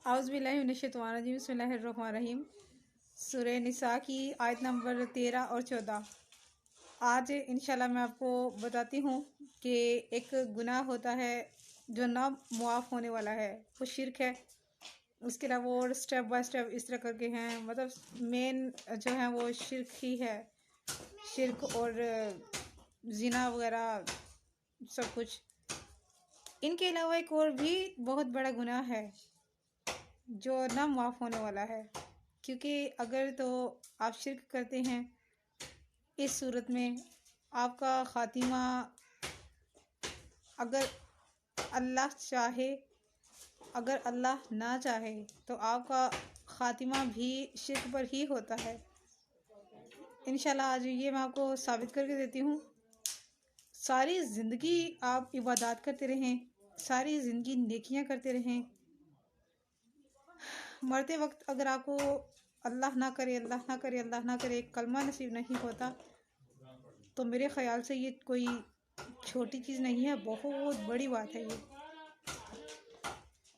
औज़ुबिल्लाहि बिस्मिल्लाहिर्रहमानिर्रहीम। सूरह निसा की आयत नंबर 13 और 14। आज इंशाल्लाह मैं आपको बताती हूँ कि एक गुनाह होता है जो ना मुआफ़ होने वाला है, वो शिर्क है। उसके अलावा और स्टेप बाय स्टेप इस तरह करके हैं, मतलब मेन जो है वो शिर्क ही है। शिर्क और ज़िना वगैरह सब कुछ। इनके अलावा एक और भी बहुत बड़ा गुनाह है जो ना माफ़ होने वाला है, क्योंकि अगर तो आप शिर्क करते हैं, इस सूरत में आपका ख़ातिमा, अगर अल्लाह चाहे, अगर अल्लाह ना चाहे तो आपका ख़ातिमा भी शिर्क पर ही होता है। इंशाल्लाह आज ये मैं आपको साबित करके देती हूँ। सारी ज़िंदगी आप इबादत करते रहें, सारी ज़िंदगी नेकियां करते रहें, मरते वक्त अगर आपको अल्लाह ना करे, अल्लाह ना करे, अल्लाह ना करे कलमा नसीब नहीं होता, तो मेरे ख़्याल से ये कोई छोटी चीज़ नहीं है, बहुत बड़ी बात है ये।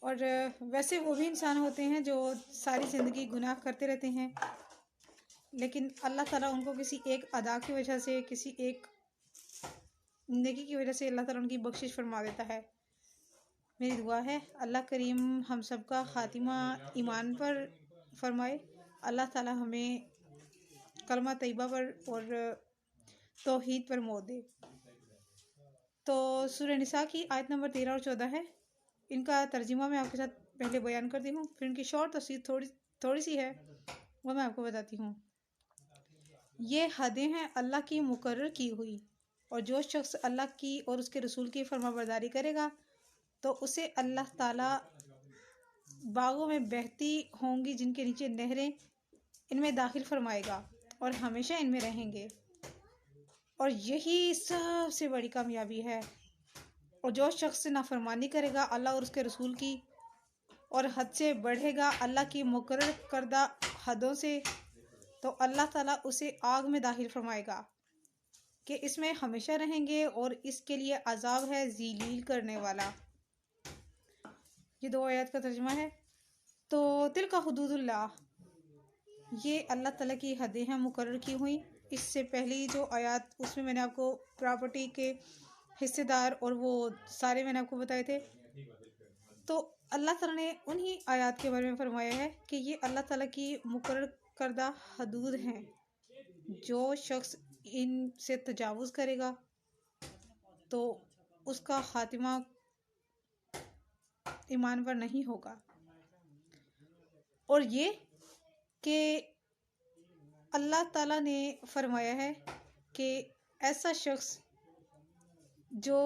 और वैसे वो भी इंसान होते हैं जो सारी ज़िंदगी गुनाह करते रहते हैं, लेकिन अल्लाह ताला उनको किसी एक अदा की वजह से, किसी एक नेकी की वजह से अल्लाह ताला उनकी बख्शिश फरमा देता है। मेरी दुआ है अल्लाह करीम हम सबका ख़ातिमा ईमान पर फरमाए। अल्लाह ताला हमें कलमा तैयबा पर और तौहीद पर मौत दे। तो सूरह निसा की आयत नंबर 13 और 14 है। इनका तर्जुमा मैं आपके साथ पहले बयान करती हूँ, फिर इनकी शॉर्ट तफसीर थोड़ी सी है, वो मैं आपको बताती हूँ। ये हदें हैं अल्लाह की मुकर्रर की हुई, और जो शख्स अल्लाह की और उसके रसूल की फरमाबरदारी करेगा तो उसे अल्लाह ताला बागों में बहती होंगी जिनके नीचे नहरें, इनमें दाखिल फरमाएगा और हमेशा इनमें रहेंगे। और यही सबसे बड़ी कामयाबी है। और जो शख्स नाफरमानी करेगा अल्लाह और उसके रसूल की, और हद से बढ़ेगा अल्लाह की मुकर्रर करदा हदों से, तो अल्लाह ताला उसे आग में दाखिल फरमाएगा कि इसमें हमेशा रहेंगे, और इसके लिए अजाब है ज़लील करने वाला। ये 2 आयत का तर्जुमा है। तो तिल का हुदूदुल्लाह, ये अल्लाह ताला की हदें हैं मुकर्रर की हुई। इससे पहली जो आयत, उसमें मैंने आपको प्रॉपर्टी के हिस्सेदार और वो सारे मैंने आपको बताए थे। तो अल्लाह ताला ने उन्हीं आयत के बारे में फरमाया है कि ये अल्लाह ताला की मुकर्रर करदा हदूद हैं। जो शख्स इनसे तजावुज़ करेगा तो उसका ख़ातिमा ईमान पर नहीं होगा। और ये कि अल्लाह ताला ने फरमाया है कि ऐसा शख्स जो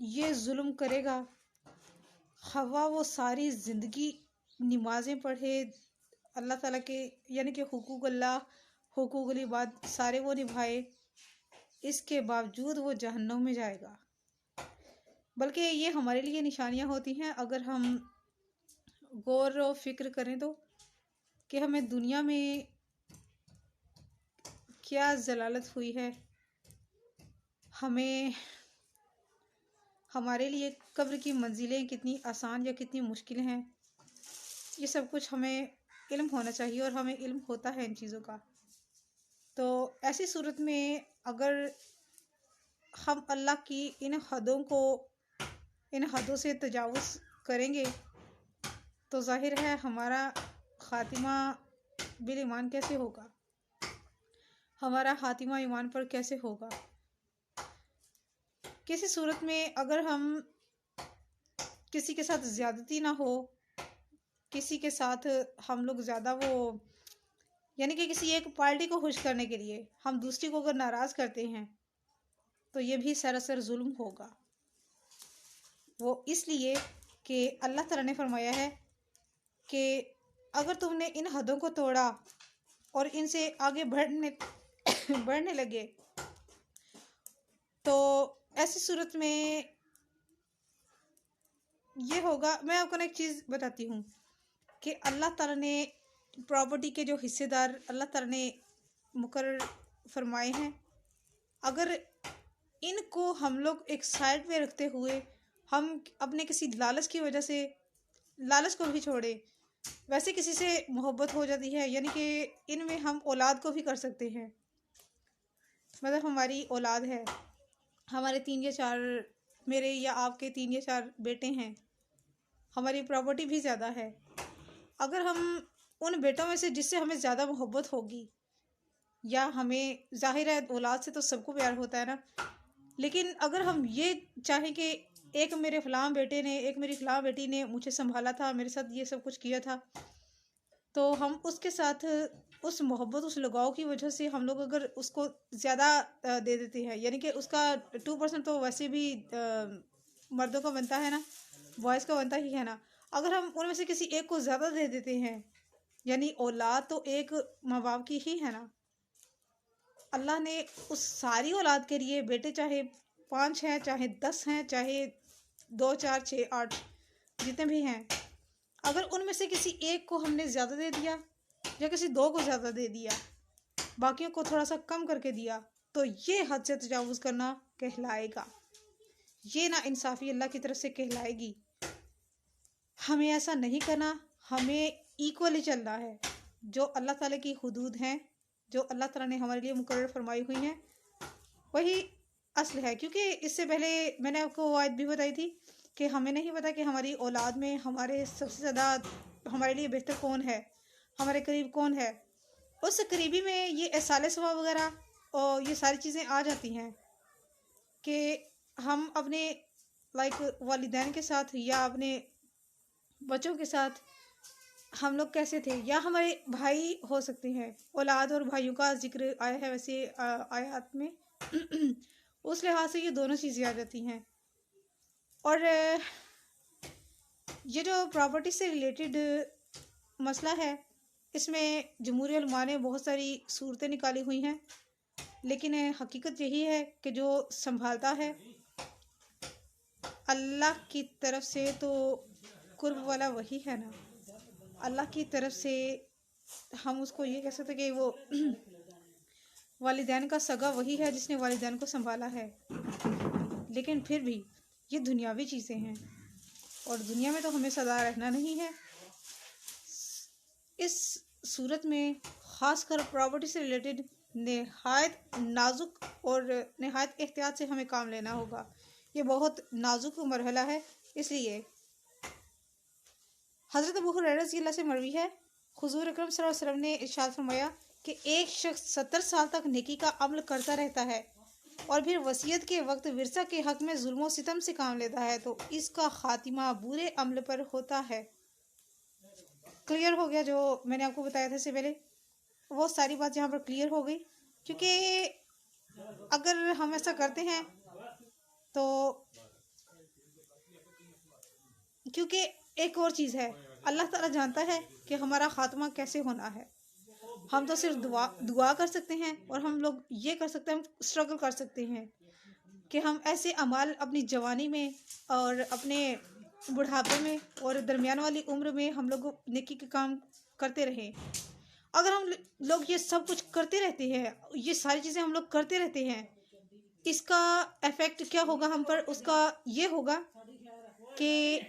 ये जुल्म करेगा, खवा वो सारी ज़िंदगी नमाज़ें पढ़े, अल्लाह ताला के यानी कि हुकूकुल इबाद सारे वो निभाए, इसके बावजूद वो जहन्नम में जाएगा। बल्कि ये हमारे लिए निशानियाँ होती हैं अगर हम गौर और फिक्र करें तो, कि हमें दुनिया में क्या जलालत हुई है, हमें हमारे लिए कब्र की मंजिलें कितनी आसान या कितनी मुश्किल हैं, ये सब कुछ हमें इल्म होना चाहिए, और हमें इल्म होता है इन चीज़ों का। तो ऐसी सूरत में अगर हम अल्लाह की इन हदों से तजावुज़ करेंगे तो ज़ाहिर है हमारा ख़ातिमा बिल ईमान कैसे होगा, हमारा ख़ातिमा ईमान पर कैसे होगा। किसी सूरत में अगर हम किसी के साथ ज़्यादती ना हो, किसी के साथ हम लोग ज़्यादा वो यानी कि किसी एक पार्टी को खुश करने के लिए हम दूसरी को अगर नाराज़ करते हैं, तो ये भी सरासर जुल्म होगा। वो इसलिए कि अल्लाह ताला ने फरमाया है कि अगर तुमने इन हदों को तोड़ा और इनसे आगे बढ़ने लगे, तो ऐसी सूरत में ये होगा। मैं आपको ना एक चीज़ बताती हूँ कि अल्लाह ताला ने प्रॉपर्टी के जो हिस्सेदार अल्लाह ताला ने मुकर्रर फरमाए हैं, अगर इनको हम लोग एक साइड में रखते हुए हम अपने किसी लालच की वजह से लालच को भी छोड़े। वैसे किसी से मोहब्बत हो जाती है, यानी कि इनमें हम औलाद को भी कर सकते हैं। मतलब हमारी औलाद है, हमारे 3 या 4, मेरे या आपके 3 या 4 बेटे हैं, हमारी प्रॉपर्टी भी ज़्यादा है। अगर हम उन बेटों में से जिससे हमें ज़्यादा मोहब्बत होगी, या हमें ज़ाहिर है औलाद से तो सबको प्यार होता है ना, लेकिन अगर हम ये चाहें कि एक मेरे फ़लाँ बेटे ने, एक मेरी फ़लाँ बेटी ने मुझे संभाला था, मेरे साथ ये सब कुछ किया था, तो हम उसके साथ उस मोहब्बत, उस लगाव की वजह से हम लोग अगर उसको ज़्यादा दे देते हैं, यानी कि उसका 2% तो वैसे भी मर्दों का बनता है ना, बॉयज़ का बनता ही है ना। अगर हम उनमें से किसी एक को ज़्यादा दे देते हैं, यानी औलाद तो एक माँ बाप की ही है ना। अल्लाह ने उस सारी औलाद के लिए बेटे चाहे 5 हैं, चाहे 10 हैं, चाहे 2, 4, 6, 8 जितने भी हैं, अगर उनमें से किसी एक को हमने ज़्यादा दे दिया या किसी 2 को ज़्यादा दे दिया, बाकियों को थोड़ा सा कम करके दिया, तो ये हद से तजावुज़ करना कहलाएगा। ये ना इंसाफ़ी अल्लाह की तरफ से कहलाएगी। हमें ऐसा नहीं करना, हमें इक्वली चलना है। जो अल्लाह ताला की हुदूद हैं, जो अल्लाह ताला ने हमारे लिए मुकर्रर फरमाई हुई हैं, वही असल है। क्योंकि इससे पहले मैंने आपको वो आयत भी बताई थी कि हमें नहीं पता कि हमारी औलाद में हमारे सबसे ज़्यादा हमारे लिए बेहतर कौन है, हमारे करीब कौन है। उस करीबी में ये एहसाल सवाब वगैरह और ये सारी चीज़ें आ जाती हैं कि हम अपने वालिदैन के साथ या अपने बच्चों के साथ हम लोग कैसे थे, या हमारे भाई हो सकते हैं। औलाद और भाइयों का जिक्र आया है वैसे आयात में उस लिहाज से ये दोनों चीज़ें आ जाती हैं। और ये जो प्रॉपर्टी से रिलेटेड मसला है, इसमें जमहूरी उलमा ने बहुत सारी सूरतें निकाली हुई हैं, लेकिन हकीकत यही है कि जो संभालता है अल्लाह की तरफ से, तो कुर्ब वाला वही है ना। अल्लाह की तरफ से हम उसको ये कह सकते कि वो वालिदैन का सगा वही है जिसने वालिदैन को संभाला है। लेकिन फिर भी ये दुनियावी चीज़ें हैं और दुनिया में तो हमें सदा रहना नहीं है। इस सूरत में ख़ासकर प्रॉपर्टी से रिलेटेड नहायत नाजुक और नहायत एहतियात से हमें काम लेना होगा। ये बहुत नाजुक मरहला है। इसलिए हज़रत अबू हुरैरा रज़ी अल्लाह से मरवी है, हुज़ूर अकरम सल्लल्लाहु अलैहि वसल्लम ने इरशाद फरमाया कि एक शख्स 70 साल तक नेकी का अमल करता रहता है और फिर वसीयत के वक्त विरसा के हक में जुल्म सितम से काम लेता है, तो इसका खातिमा बुरे अमल पर होता है। क्लियर हो गया जो मैंने आपको बताया था इससे पहले, वो सारी बात यहाँ पर क्लियर हो गई। क्योंकि अगर हम ऐसा करते हैं तो क्योंकि एक और चीज़ है, अल्लाह ताला जानता है कि हमारा खात्मा कैसे होना है। हम तो सिर्फ दुआ कर सकते हैं और हम लोग ये कर सकते हैं, हम स्ट्रगल कर सकते हैं कि हम ऐसे अमाल अपनी जवानी में और अपने बुढ़ापे में और दरमियान वाली उम्र में हम लोग नेकी के काम करते रहें। अगर हम लोग ये सब कुछ करते रहते हैं, ये सारी चीज़ें हम लोग करते रहते हैं, इसका इफ़ेक्ट क्या होगा हम पर? उसका ये होगा कि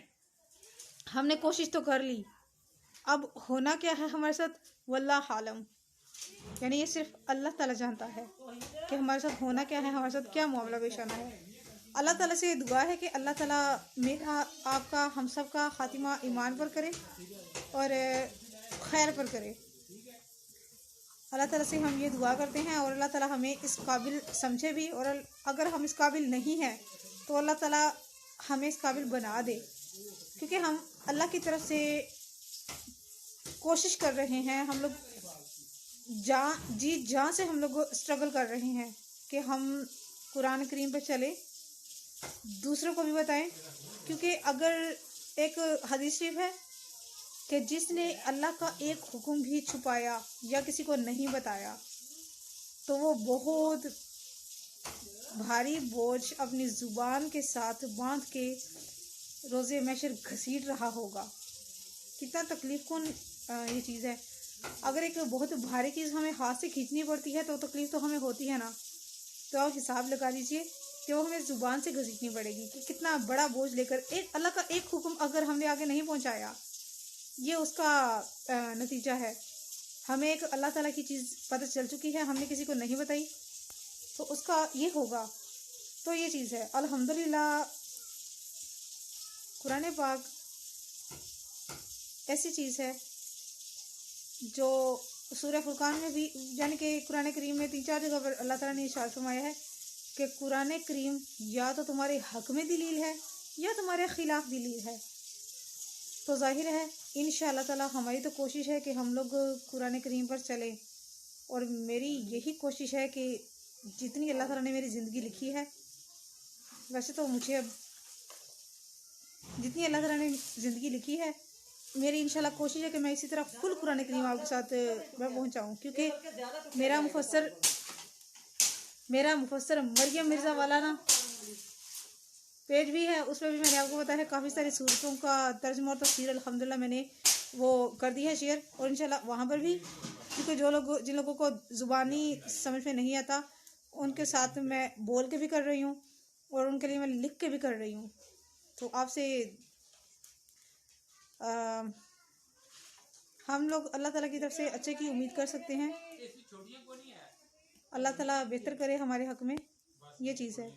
हमने कोशिश तो कर ली, अब होना क्या है हमारे साथ, वल्लाह आलम। यानी ये सिर्फ अल्लाह ताला जानता है कि हमारे साथ होना क्या है, हमारे साथ क्या मामला पेश आना है। अल्लाह ताला से दुआ है कि अल्लाह ताला मेरा, आपका, हम सब का खातिमा ईमान पर करे और खैर पर करे। अल्लाह ताला से हम ये दुआ करते हैं और अल्लाह ताला हमें इस काबिल समझे भी, और अगर हम इस काबिल नहीं हैं तो अल्लाह ताला हमें इस काबिल बना दे। क्योंकि हम अल्लाह की तरफ से कोशिश कर रहे हैं, हम लोग जी जान से हम लोग स्ट्रगल कर रहे हैं कि हम कुरान करीम पर चले, दूसरों को भी बताएं। क्योंकि अगर एक हदीस शरीफ है कि जिसने अल्लाह का एक हुक्म भी छुपाया या किसी को नहीं बताया, तो वो बहुत भारी बोझ अपनी ज़ुबान के साथ बांध के रोज़े महशर घसीट रहा होगा। कितना तकलीफ़ कौन ये चीज़ है। अगर एक बहुत भारी चीज़ हमें हाथ से खींचनी पड़ती है तो तकलीफ़ तो हमें होती है ना। तो आप हिसाब लगा लीजिए कि वो हमें ज़ुबान से घसीटनी पड़ेगी कि कितना बड़ा बोझ लेकर एक अल्लाह का एक हुक्म अगर हमने आगे नहीं पहुंचाया, ये उसका नतीजा है। हमें एक अल्लाह ताला की चीज़ पता चल चुकी है, हमने किसी को नहीं बताई, तो उसका ये होगा। तो ये चीज़ है अल्हम्दुलिल्लाह। कुरान पाक ऐसी चीज़ है जो सूरह फुरकान में भी, यानी कि कुरान करीम में 3-4 जगह पर अल्लाह ताला ने इरशाद फरमाया है कि कुरान करीम या तो तुम्हारे हक में दलील है या तुम्हारे ख़िलाफ़ दलील है। तो जाहिर है इंशाअल्लाह ताला हमारी तो कोशिश है कि हम लोग कुरान करीम पर चलें, और मेरी यही कोशिश है कि जितनी अल्लाह ताला ने मेरी ज़िंदगी लिखी है, वैसे तो मुझे अब जितनी अल्लाह ताला ने ज़िंदगी लिखी है, मेरी इंशाल्लाह कोशिश है कि मैं इसी तरह फुल कुरान करीम आपके साथ मैं पहुँचाऊँ, क्योंकि मेरा मुफस्सर मरियम मिर्ज़ा वाला ना पेज भी है, उस पर भी मैंने आपको बताया है काफ़ी सारी सूरतों का तर्जुमा और तफसीर अल्हम्दुलिल्लाह मैंने वो कर दी है शेयर। और इंशाल्लाह वहाँ पर भी, क्योंकि जिन लोगों को ज़ुबानी समझ में नहीं आता उनके साथ मैं बोल के भी कर रही हूँ और उनके लिए मैं लिख के भी कर रही हूँ। तो आपसे हम लोग अल्लाह ताला की तरफ से अच्छे की उम्मीद कर सकते हैं। अल्लाह ताला बेहतर करे हमारे हक़ में, ये चीज़ है।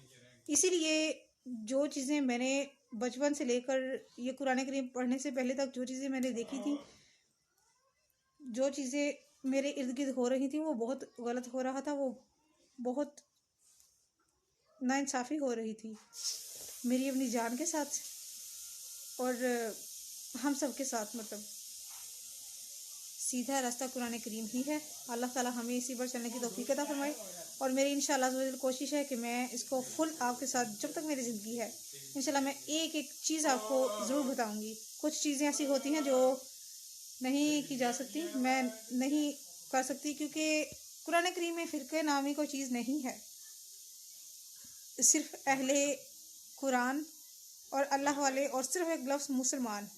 इसीलिए जो चीज़ें मैंने बचपन से लेकर ये कुरान करीम पढ़ने से पहले तक जो चीज़ें मैंने देखी थी, जो चीज़ें मेरे इर्द गिर्द हो रही थी, वो बहुत गलत हो रहा था, वो बहुत नाइंसाफ़ी हो रही थी मेरी अपनी जान के साथ और हम सब के साथ। मतलब सीधा रास्ता कुरान करीम ही है। अल्लाह ताला हमें इसी पर चलने की तौफीक अता फरमाए, और मेरी इंशाल्लाह कोशिश है कि मैं इसको फुल आपके साथ जब तक मेरी ज़िंदगी है इंशाल्लाह मैं एक एक चीज़ आपको ज़रूर बताऊंगी। कुछ चीज़ें ऐसी होती हैं जो नहीं की जा सकती, मैं नहीं कर सकती, क्योंकि कुरान करीम में फ़िरक़े नामी कोई चीज़ नहीं है। सिर्फ अहले कुरान और अल्लाह वाले और सिर्फ एक लफ्ज़ मुसलमान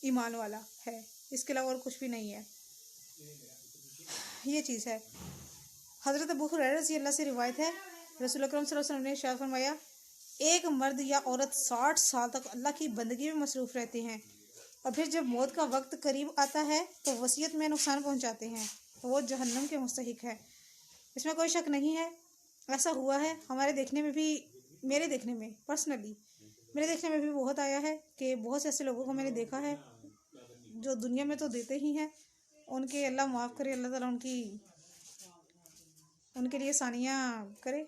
ईमान वाला है, इसके अलावा और कुछ भी नहीं है। ये चीज़ है। हज़रत अबू हुरैरा रज़ी अल्लाह से रिवायत है, रसूल अकरम सल्लल्लाहु अलैहि वसल्लम ने इरशाद फरमाया, एक मर्द या औरत 60 साल तक अल्लाह की बंदगी में मसरूफ़ रहते हैं, और फिर जब मौत का वक्त करीब आता है तो वसीयत में नुकसान पहुंचाते हैं, तो वो जहन्नम के मुस्तहिक है। इसमें कोई शक नहीं है, ऐसा हुआ है हमारे देखने में भी, मेरे देखने में पर्सनली मेरे देखने में भी बहुत आया है कि बहुत से ऐसे लोगों को मैंने देखा है जो दुनिया में तो देते ही हैं, उनके अल्लाह माफ़ करे, अल्लाह ताला उनके लिए आसानियाँ करे।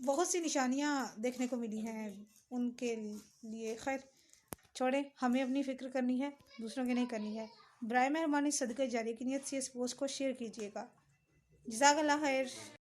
बहुत सी निशानियाँ देखने को मिली हैं उनके लिए। खैर छोड़े, हमें अपनी फ़िक्र करनी है, दूसरों की नहीं करनी है। बराए मेहरबानी सदक़े जारिया की नियत से इस पोस्ट को शेयर कीजिएगा। जज़ाकल्लाह खैर।